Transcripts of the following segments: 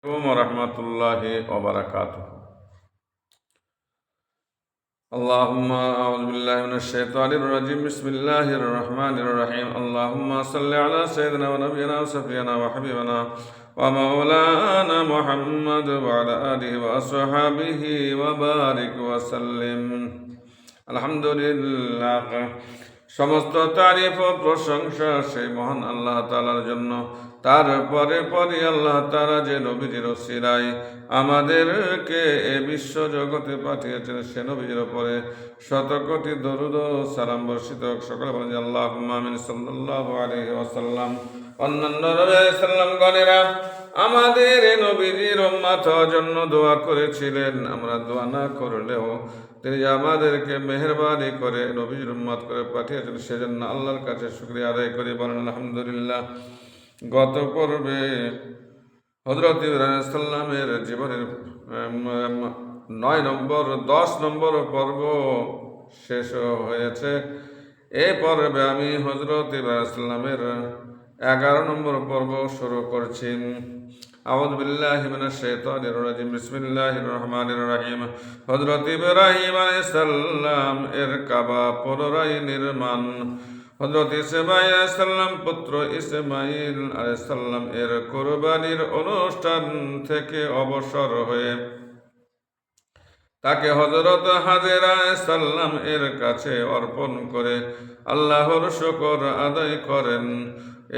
warahmatullahi wabarakatuh. Allahumma a'udzu billahi minasy syaithanir rajim. Bismillahirrahmanirrahim. Allahumma shalli ala sayyidina wa nabiyyina wa safiyana wa habibana wa maulana Muhammad wa ala alihi wa ashabihi wa barik wa sallim. আলহামদুলিল্লাহ, সমস্ত তারিফ ও প্রশংসা সেই মহান আল্লাহ তাআলার জন্য। তারপরে আল্লাহ তাআলা যে নবীজির ওসিলায় আমাদেরকে এ বিশ্ব জগতে পাঠিয়েছেন, সে নবীজির উপরে শত কোটি দরুদ ও সালাম বর্ষিত হোক। সকলে বলেন আল্লাহুম্মা আমিন সাল্লাল্লাহু আলাইহি ওয়াসাল্লাম। অন্যান্য নবী সাল্লাম গণেরা আমাদের এই নবীজির উম্মত হওয়ার জন্য দোয়া করেছিলেন। আমরা দোয়া না করলেও তিনি আমাদেরকে মেহেরবানি করে নবীর উম্মত করে পাঠিয়েছেন, সেজন্য আল্লাহর কাছে শুকরিয়া আদায় করি, বলেন আলহামদুলিল্লাহ। গত পর্বে হযরত ইব্রাহিম সাল্লামের জীবনের 10 নম্বর পর্ব শেষ হয়েছে। এই পর্বে আমি হযরত ইব্রাহিম সাল্লামের 11 নম্বর পর্ব শুরু করছি। আউযু বিল্লাহি মিনাশ শাইতানির রাজিম। বিসমিল্লাহির রহমানির রহিম। হযরত ইব্রাহিম আলাইহিস সালাম এর কাবা পুনরায় নির্মাণ। হযরত ইসমাঈল আলাইহিস সালাম পুত্র ইসমাঈল আলাইহিস সালাম এর কুরবানির অনুষ্ঠান থেকে অবসর হয়ে তাকে হযরত হাজেরা আলাইহিস সালাম এর কাছে অর্পণ করে আল্লাহর শুকর আদায় করেন।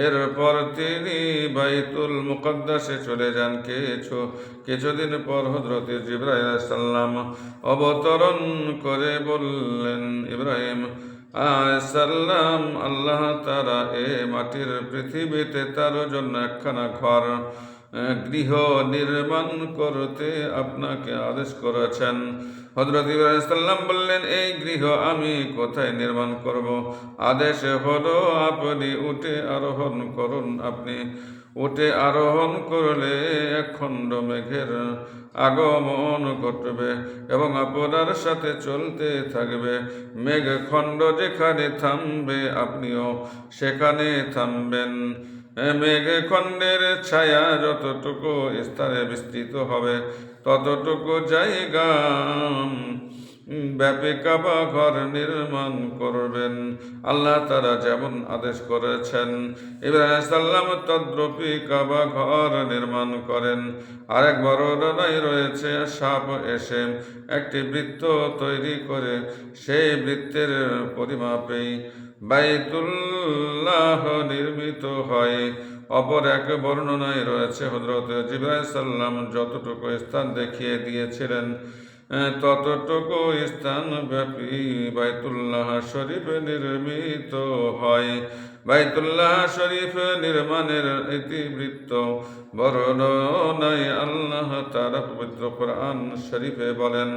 এরপর তিনি বাইতুল মুকদ্দাসে চলে যান। কিছুদিন পর হযরত জিবরাইল আলাইহিস সালাম অবতরণ করে বললেন, ইব্রাহিম আলাইহিস সালাম, আল্লাহ তাআলা এ মাটির পৃথিবীতে তার জন্য একখানা ঘর, গৃহ নির্মাণ করতে আপনাকে আদেশ করেছেন। হযরত ইব্রাহিম সাল্লাম বললেন, এই গৃহ আমি কোথায় নির্মাণ করব? আদেশ হলো আপনি উটে আরোহণ করুন। আপনি উটে আরোহণ করলে এক খণ্ড মেঘের আগমন ঘটবে এবং আপনার সাথে চলতে থাকবে। মেঘ খণ্ড যেখানে থামবে আপনিও সেখানে থামবেন। মেঘখণ্ডের ছায়া যতটুকু স্থানে বিস্তৃত হবে ততটুকু জায়গা ব্যাপী কাবা ঘর নির্মাণ করবেন। আল্লাহ তাআলা যেমন আদেশ করেছেন, ইব্রাহিম সাল্লাম তদ্রূপী কাবা ঘর নির্মাণ করেন। আরেক বর্ণনায় রয়েছে, সাপ এসে একটি বৃত্ত তৈরি করে সেই বৃত্তের পরিমাপেই বাইতুল্লাহ নির্মিত হয়। অপর এক বর্ণনায় রয়েছে, হযরত জিবরাইল সাল্লাম যতটুকু স্থান দেখিয়ে দিয়েছিলেন ততটুকু স্থান ব্যাপী বাইতুল্লাহ শরীফ নির্মিত হয়। বাইতুল্লাহ শরীফ নির্মাণের ইতিবৃত্ত বর্ণনায় আল্লাহ তাআলা পবিত্র কোরআন শরীফে বলেন,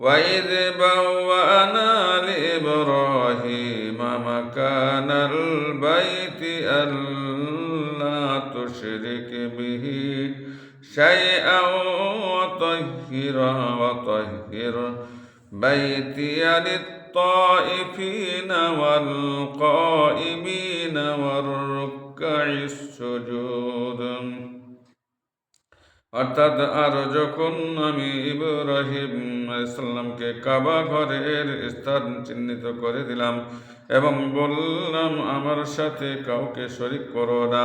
وَإِذْ بَوَّأْنَا لِإِبْرَاهِيمَ مَكَانَ الْبَيْتِ أَلَّا تُشْرِكْ بِهِ شَيْئًا وَطَهِّرْ بَيْتِيَ لِلطَّائِفِينَ وَالْقَائِمِينَ وَالرُّكَّعِ السُّجُودِ। অর্থাৎ আর যখন আমি ইব্রাহিম আলাইহিস সালামকে কাবা ঘরের স্থান চিহ্নিত করে দিলাম এবং বললাম, আমার সাথে কাউকে শরীক করো না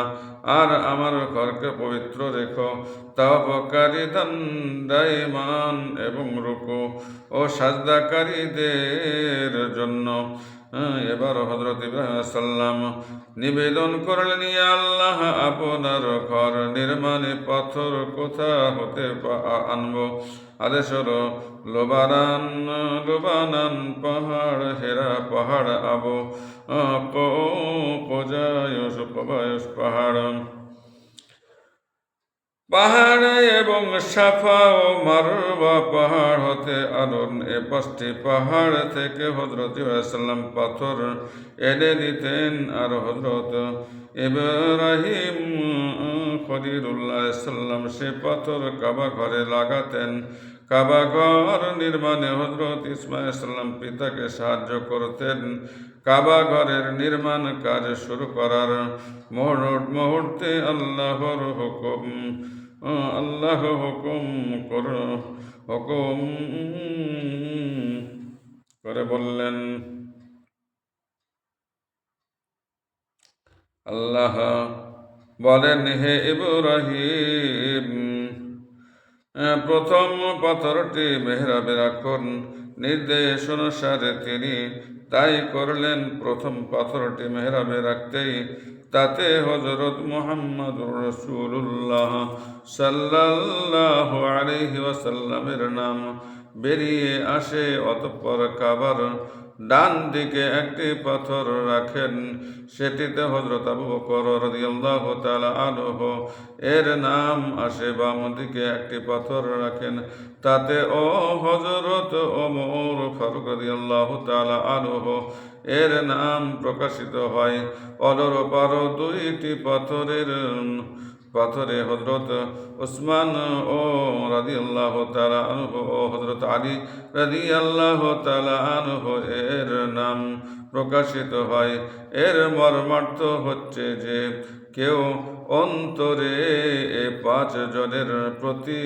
আর আমার ঘরকে পবিত্র রেখো, তাওয়াফকারী দায়মান এবং রুকু ও সাজদাকারীদের জন্য। এবার হযরত ইব্রাহিম আলাইহিস সালাম নিবেদন করলেন, ইয়া আল্লাহ, আপনার ঘর নির্মাণে পাথর কোথা হতে আনব? আদেশ হলো লোবানান পাহাড়, হেরা পাহাড়, আবু কোবায়ুস পাহাড় এবং সাফা ও মারওয়া পাহাড় হতে আনুন। এ 5টি পাহাড় থেকে হযরত ইব্রাহিম সাল্লাম পাথর এনে দিতেন আর হযরত ইব্রাহিম খলিলুল্লাহ সাল্লাম সে পাথর কাবা ঘরে লাগাতেন। কাবা ঘর নির্মাণে হযরত ইসমাঈল সাল্লাম পিতাকে সাহায্য করতেন। কাবা ঘরের নির্মাণ কাজ শুরু করার মুহূর্তে আল্লাহর হুকুম আল্লাহ হুকুম করে বললেন, আল্লাহ বলেন, হে ইব্রাহিম, প্রথম পাথরটি মেহরাবে রাখুন। নির্দেশ অনুসারে তিনি তাই করলেন। প্রথম পাথরটি মেহরাবে রাখতেই তাতে হযরত মুহাম্মদুর রাসূলুল্লাহ সাল্লাল্লাহু আলাইহি ওয়াসাল্লামের নাম বেরিয়ে আসে। অতঃপর কাবার ডান দিকে একটি পাথর রাখেন, সেটিতে হযরত আবু বকর রাদিয়াল্লাহু তাআলা আনহু এর নাম আসে। বাম দিকে একটি পাথর রাখেন, তাতে হযরত ওমর ফারুক রাদিয়াল্লাহু তাআলা আনহু এর নাম প্রকাশিত হয়। অপর দুইটি পাথরে হযরত উসমান রাদিয়াল্লাহু তাআলা আনহু ও হযরত আলী রাদিয়াল্লাহু তাআলা আনহু এর নাম প্রকাশিত হয়। এর মর্মার্থ হচ্ছে যে কেউ অন্তরে এ 5 জনের প্রতি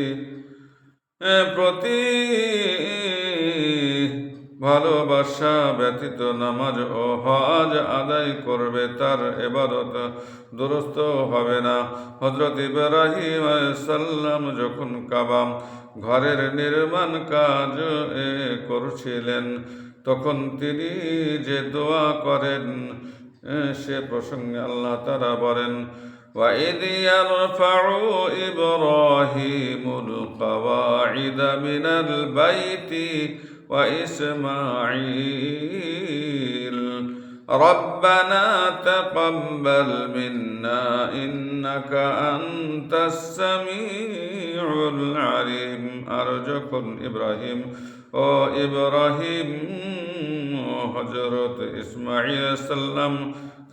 ভালোবাসা ব্যতীত নামাজ ও হজ আদায় করবে, তার ইবাদত দুরুস্ত হবে না। হযরত ইব্রাহিম আলাইহিস সালাম যখন কাবা ঘরের নির্মাণ কাজ করছিলেন, তখন তিনি যে দোয়া করেন সে প্রসঙ্গে আল্লাহ তাআলা বলেন, وَإِذْ يَرْفَعُ إِبْرَاهِيمُ الْقَوَاعِدَ مِنَ الْبَيْتِ وَإِسْمَاعِيلُ رَبَّنَا تَقَبَّلْ مِنَّا إِنَّكَ أَنْتَ السَّمِيعُ الْعَلِيمُ। আর যখন ইব্রাহিম হযরত ইসমাঈল সাল্লাম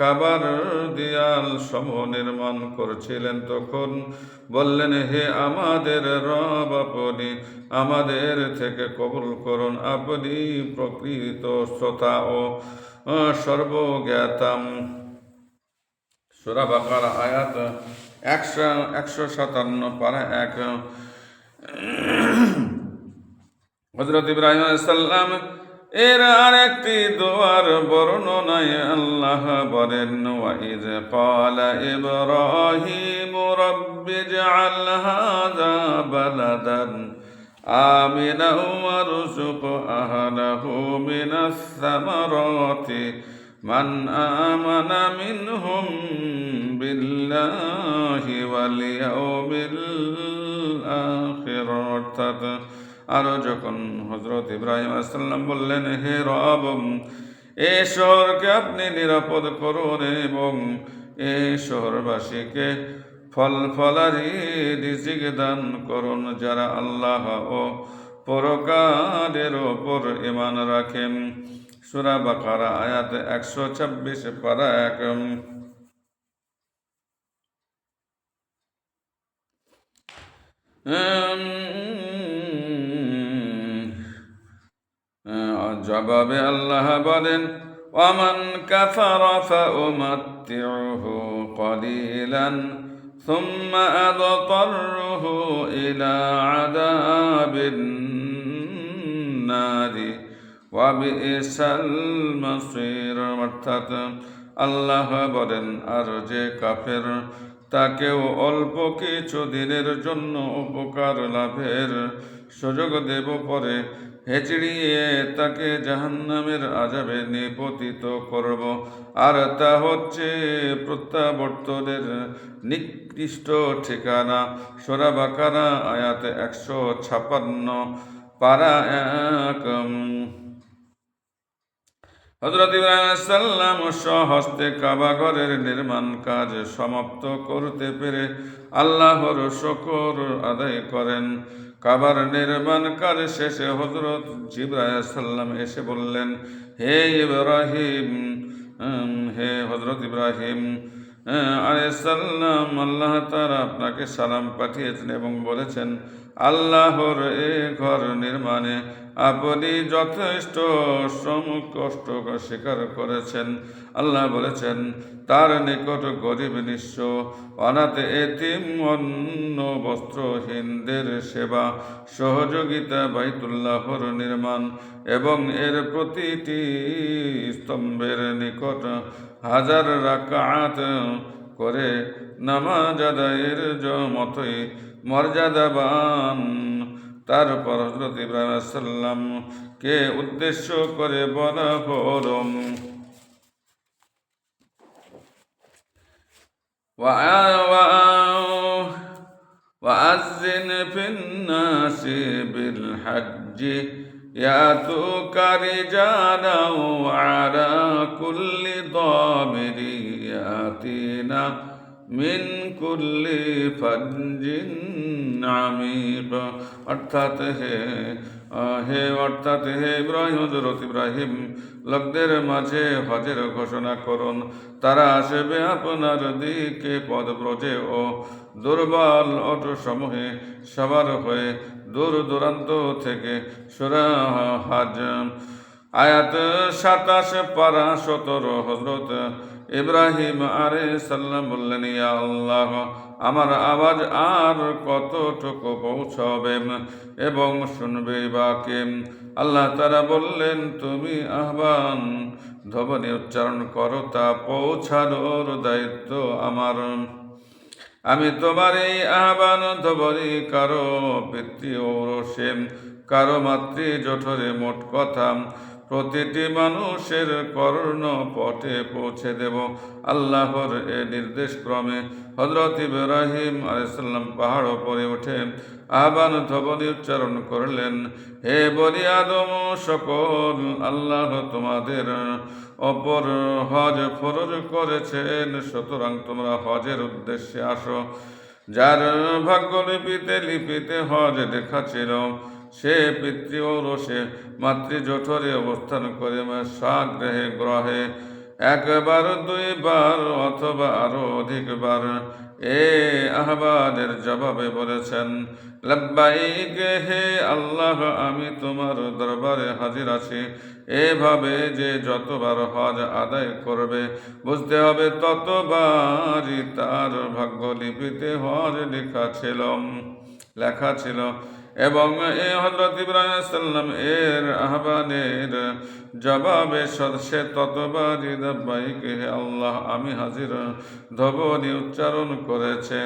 কাবার দেয়াল সমূহ নির্মাণ করছিলেন, তখন বললেন, হে আমাদের রব, আপনি আমাদের থেকে কবুল করুন। আপনি প্রকৃত শ্রোতা ও সর্বজ্ঞাতাম। সূরা বাকারা আয়াত 157 পারা 1। হযরত ইব্রাহিম আলাইহিস সালাম এর আরেকটি দোয়ার বর্ণনায় আল্লাহ বলেন, ওয়াইদ ক্বালা ইব্রাহিম রাব্বিজআল হাযা বালাদান আমিনান ওয়ারযুক আহলাহু মিনাস সামারাতি মান আমানা মিনহুম বিল্লাহি ওয়াল ইয়াউমিল আখির। অর্থাৎ আরো যখন হযরত ইব্রাহিম আলাইহিস সালাম বললেন, হে রব, এ শহরকে আপনি নিরাপদ করুন এবং এ শহরবাসীকে ফলারি রিজিক দান করুন যারা আল্লাহ ও পরকালের ওপর ঈমান রাখেন। সূরা বাকারা আয়াত 126 পারা 1। জবাবে আল্লাহ বলেন, ওয়ামান কাফারা ফাউমাত্তিউহু ক্বালিলান সুম্মা আদতারহু ইলা আযাবিন নারি ওয়া বিইসাল মাসীর। অর্থাৎ আল্লাহ বলেন, আর যে কাফের তাকেও অল্প কিছু দিনের জন্য উপকার লাভের সুযোগ দেব, পরে হেঁচড়িয়ে তাকে জাহান্নামের আযাবে নিপতিত করব, আর তা হচ্ছে প্রত্যাবর্তনের নিকৃষ্ট ঠিকানা। সূরা বাকারা আয়াত 156 পারা 1। হযরত ইব্রাহিম আলাইহিস সালাম স্বহস্তে কাবা ঘরের নির্মাণ কাজ সমাপ্ত করতে পেরে আল্লাহর শুকর আদায় করেন। কাবার নির্মাণ কাজ শেষে হযরত জিবরাইল আলাইহিস সালাম এসে বললেন, হে হযরত ইব্রাহিম আলাইহিস সালাম, আল্লাহ তাআলা আপনাকে সালাম পাঠিয়েছেন এবং বলেছেন, আল্লাহর এ ঘর নির্মাণে আপনি যথেষ্ট শ্রম কষ্ট স্বীকার করেছেন। আল্লাহ বলেছেন, তার নিকট গরিব নিঃস্ব অনাথ এতিম অন্ন বস্ত্রহীনদের সেবা সহযোগিতা, বাইতুল্লাহর নির্মাণ এবং এর প্রতিটি স্তম্ভের নিকট 1000 রাকাত করে নামাজ আদায়ের মতোই মর্যাদাবান। তারপর হযরত ইব্রাহিম আলাইহিস সালামকে উদ্দেশ্য করে বলা হলো, وأذن في الناس بالحج يأتوك رجالا وعلى كل ضامر يأتينا من كل فج عميق। অর্থাৎ হে ইব্রাহিম, হযরত ইব্রাহিম, লোকদের মাঝে হজের ঘোষণা করুন। তারা আসবে আপনার দিকে পদব্রজে ও দুর্বল অটোসমূহে সবার হয়ে দূর দূরান্ত থেকে। সূরা হজ আয়াত 27 পারা 17। হযরত ইব্রাহিম আলাইহিস সালাম বললেন, ইয়া আল্লাহ, আমার আওয়াজ আর কতটুকু পৌঁছাবে এবং শুনবে বা কে? আল্লাহ তাআলা বললেন, তুমি আহ্বান ধ্বনি উচ্চারণ করো, তা পৌঁছানোর দায়িত্ব আমার। আমি তোমার এই আহ্বান ধ্বনি কারো পিতৃ ঔরসে, কারো মাতৃ জঠরে, মোট কথা প্রতিটি মানুষের কর্ণপটে পৌঁছে দেব আল্লাহর এ নির্দেশ ক্রমে। হযরত ইব্রাহিম আলাইহিস সালাম পাহাড় উপরে উঠে আহ্বান ধ্বনি উচ্চারণ করলেন, হে বনি আদম সকল, আল্লাহ তোমাদের অপর হজ ফরজ করেছেন, সুতরাং তোমরা হজের উদ্দেশ্যে আসো। যার লিপিতে হজ লেখা ছিল, সে পিতৃ ঔরসে মাতৃ জঠরে অবস্থান করে সাগ্রহে গ্রহে একবার, 2 বার অথবা আরো অধিকবার এ আহ্বানের জবাবে বলেছেন, লব্বাইক হে আল্লাহ, আমি তোমার দরবারে হাজির আছি। এভাবে যে যতবার হজ আদায় করবে, বুঝতে হবে ততবারই তার ভাগ্যলিপিতে হজ লেখা ছিল। এবং হযরত ইব্রাহিম আলাইহিস সালাম এর আহ্বানের জবাবে সে ততবারই লব্বাইক হে আল্লাহ, আমি হাজির ধ্বনি উচ্চারণ করেছে।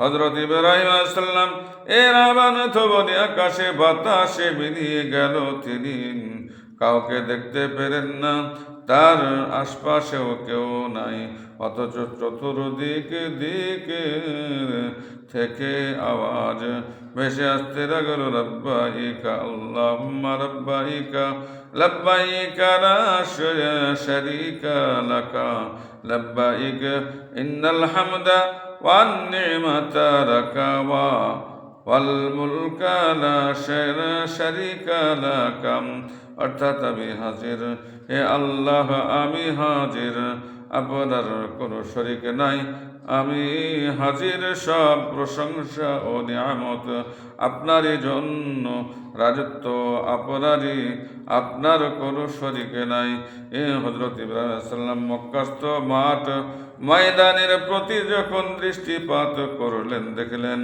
হযরত ইব্রাহিম আলাইহিস সালাম এর আহ্বান ধ্বনি আকাশে বাতাসে মিলিয়ে গেল। তিনি কাউকে দেখতে পেলেন না, তার আশপাশেও কেউ নাই, অথচ চতুর্দিক থেকে আওয়াজ ভেসে আসতে লাগল, লব্বাইকা আল্লাহুম্মা লব্বাইকা, লব্বাইকা লা শারীকা লাকা লব্বাইক, ইন্নাল হামদা ওয়ান নি'মাতা লাকা ওয়াল মুলকা লা শারীকা লাকা। অর্থাৎ আমি হাজির, হে আল্লাহ, আমি হাজির, আপনার কোনো শরীক নাই। আমি হাজির, সব প্রশংসা ও নিয়ামত আপনারই জন্য, রাজত্ব আপনারই, আপনার কোনো শরীক নাই। হযরত ইব্রাহিম আলাইহিস সালাম মক্কাস্থ মাঠ ময়দানের প্রতি যখন দৃষ্টিপাত করলেন, দেখলেন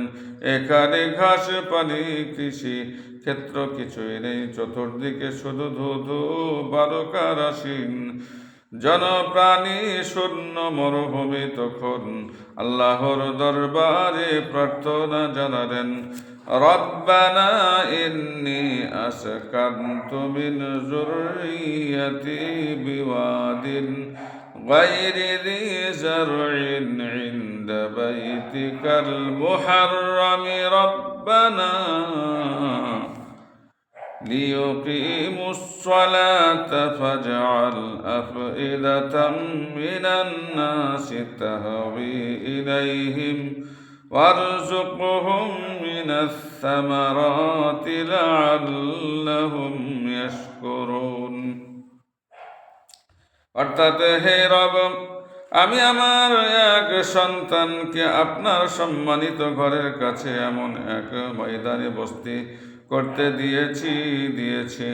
এখানে ঘাস, পানি, কৃষি ক্ষেত্র কিছুই নেই। চতুর্দিকে শুধু ধুধু বালুকারাশীন জনপ্রাণী শূন্য মরুভূমি। তখন আল্লাহর দরবারে প্রার্থনা জানালেন, রব্বানা ইন্নী আসকানতু মিন যুররিয়্যাতি বিওয়াদিন গায়রি যী যারইন ইনদা বাইতিকাল মুহাররামি রব্বানা ليقيموا الصلاة فاجعل أفئدة من الناس تهوي إليهم وارزقهم من الثمرات لعلهم يشكرون। অর্থাৎ, হে রব, আমি আমার এক সন্তানকে আপনার সম্মানিত ঘরের কাছে এমন এক ময়দানে বসতি করতে দিয়েছি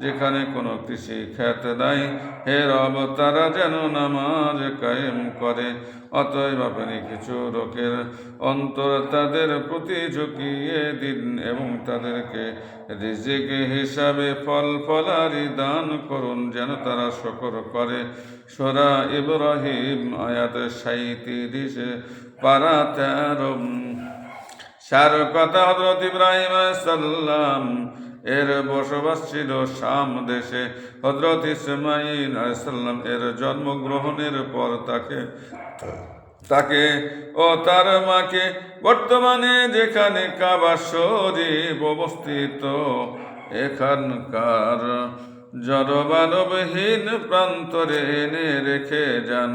যেখানে কোনো কৃষি ক্ষেত নাই, হে রব তারা যেন নামাজ কায়েম করে। অতএব আপনি কিছু লোকের অন্তর তাদের প্রতি ঝুঁকিয়ে দিন এবং তাদেরকে রিজিক হিসাবে ফলারি দান করুন, যেন তারা শুকর করে। সূরা ইব্রাহিম আয়াত 37 পারা 13। সার কথা, হযরত ইব্রাহিম আলাইহিস সালাম এর বসবাস ছিল শাম দেশে। হযরত ইসমাঈল আলাইহিস সালাম এর জন্মগ্রহণের পর তাকে ও তার মাকে বর্তমানে যেখানে কাবা শরীফ অবস্থিত এখানকার জনমানবহীন প্রান্তরে এনে রেখে যান।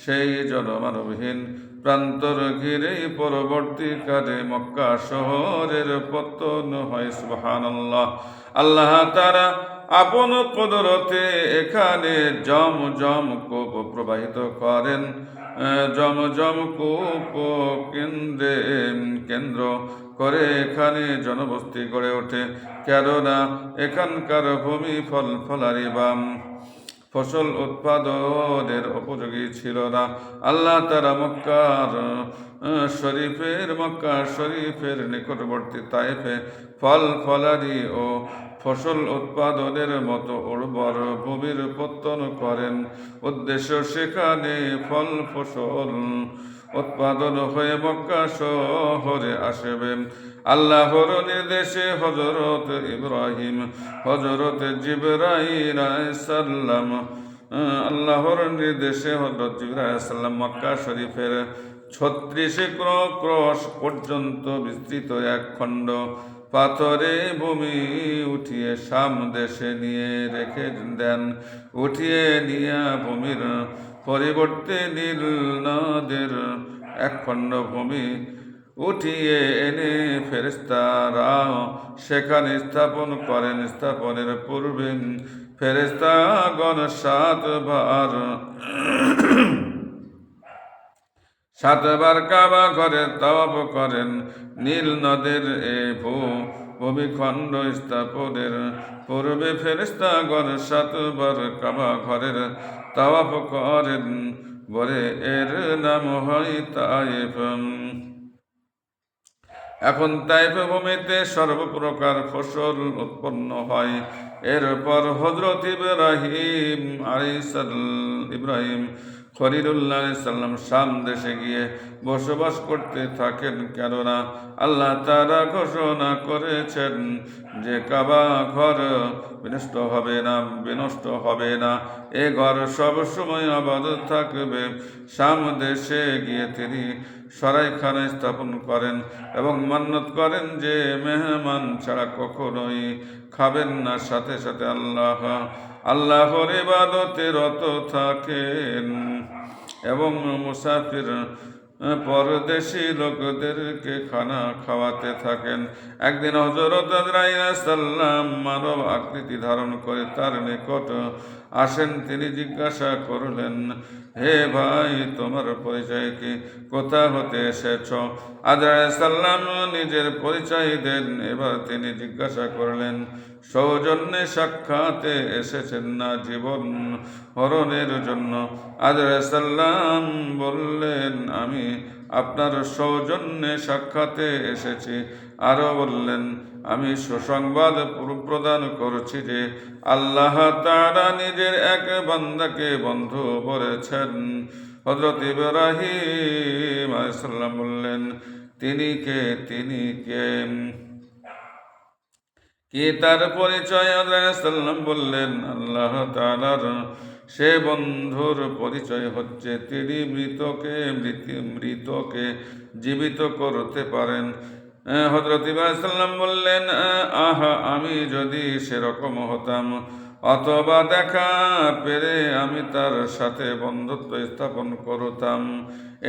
সেই জনমানবহীন প্রান্তর ঘিরেই পরবর্তীকালে মক্কা শহরের পতন হয়। সুবহানাল্লাহ। আল্লাহ তাআলা আপন কুদরতে এখানে জমজম কূপ প্রবাহিত করেন। জমজম কূপ কেন্দ্র করে এখানে জনবস্তি গড়ে ওঠে, কেননা এখানকার ভূমি ফলারি বা ফসল উৎপাদনের উপযোগী ছিল না। আল্লাহ তাআলা মক্কা শরীফের নিকটবর্তী তায়েফে ফলারি ও ফসল উৎপাদনের মতো উর্বর ভূমির পত্তন করেন। উদ্দেশ্য সেখানে ফসল উৎপাদন হয়ে মক্কা শহরে আসবে। আল্লাহর নির্দেশে হযরত ইব্রাহিম, হযরত জিবরাইল আলাইহিস সালাম আল্লাহর নির্দেশে হযরত জিবরাইল আলাইহিস সালাম মক্কা শরীফের 36 ক্রোশ পর্যন্ত বিস্তৃত এক খণ্ড পাথরে ভূমি উঠিয়ে শাম দেশে নিয়ে রেখে দেন। উঠিয়ে নিয়ে ভূমির পরিবর্তে নীল নদের এক খণ্ড ভূমি উঠিয়ে এনে ফেরেশতারা সেখানে স্থাপন করেন। স্থাপনের পূর্বে ফেরেশতাগণ 7 বার কাবা ঘরে তাওয়াফ করেন। নীল নদের এ ভূমিখণ্ড স্থাপনের পূর্বে ফেরেশতাগণ 7 বার কাবা ঘরের তাওয়াফ করেন বলে এর নাম হয় তায়েফ। এখন তায়েফ ভূমিতে সর্বপ্রকার ফসল উৎপন্ন হয়। এরপর হযরত ইব্রাহিম খলিলুল্লাহ আলাইহিস সালাম শাম দেশে গিয়ে বসবাস করতে থাকেন, কেননা আল্লাহ তাআলা ঘোষণা করেছেন যে কাবা ঘর বিনষ্ট হবে না। এ ঘর সব সময় আবাদ থাকবে। শাম দেশে গিয়ে তিনি সরাইখানা স্থাপন করেন এবং মান্নত করেন যে মেহমান ছাড়া কখনোই খাবেন না। সাথে সাথে আল্লাহর ইবাদতে রত থাকেন এবং মুসাফির পরদেশী লোকদেরকে খানা খাওয়াতে থাকেন। একদিন হযরত আজরাইল আলাইহিস সালাম মানব আকৃতি ধারণ করে তার নিকট আসেন। তিনি জিজ্ঞাসা করলেন, হে ভাই, তোমার পরিচয় কি? কোথা হতে এসেছ? আজরাইল আলাইহিস সালাম নিজের পরিচয় দেন। এবার তিনি জিজ্ঞাসা করলেন, সৌজন্যে সাক্ষাতে এসেছেন না জীবন হরণের জন্য? আজরাইল আলাইহিস সালাম বললেন, আমি আপনার সৌজন্যে সাক্ষাতে এসেছি। আরো বললেন, আমি সুসংবাদ প্রদান করছি যে আল্লাহ তাআলা নিজের এক বান্দাকে বন্ধু বলেছেন। হযরত ইব্রাহিম আলাইহিস সালাম বললেন, তিনি কে? কি তার পরিচয়? আলাইহিস সালাম বললেন, আল্লাহ তাআলার সে বন্ধুর পরিচয় হচ্ছে তিনি মৃতকে জীবিত করতে পারেন। হযরত ইব্রাহিম সাল্লাম বললেন, আহা, আমি যদি সেরকম হতাম অথবা দেখা পেরে আমি তার সাথে বন্ধুত্ব স্থাপন করতাম।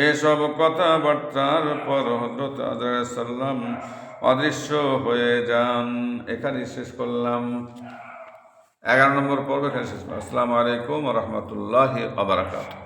এসব কথাবার্তার পর হযরত আজরাইল সাল্লাম অদৃশ্য হয়ে যান। এখানেই শেষ করলাম। 11 নম্বর পর্ব এখানে শেষ করলাম। আসসালামু আলাইকুম ওয়া রাহমাতুল্লাহি ওয়া বারাকাতুহু।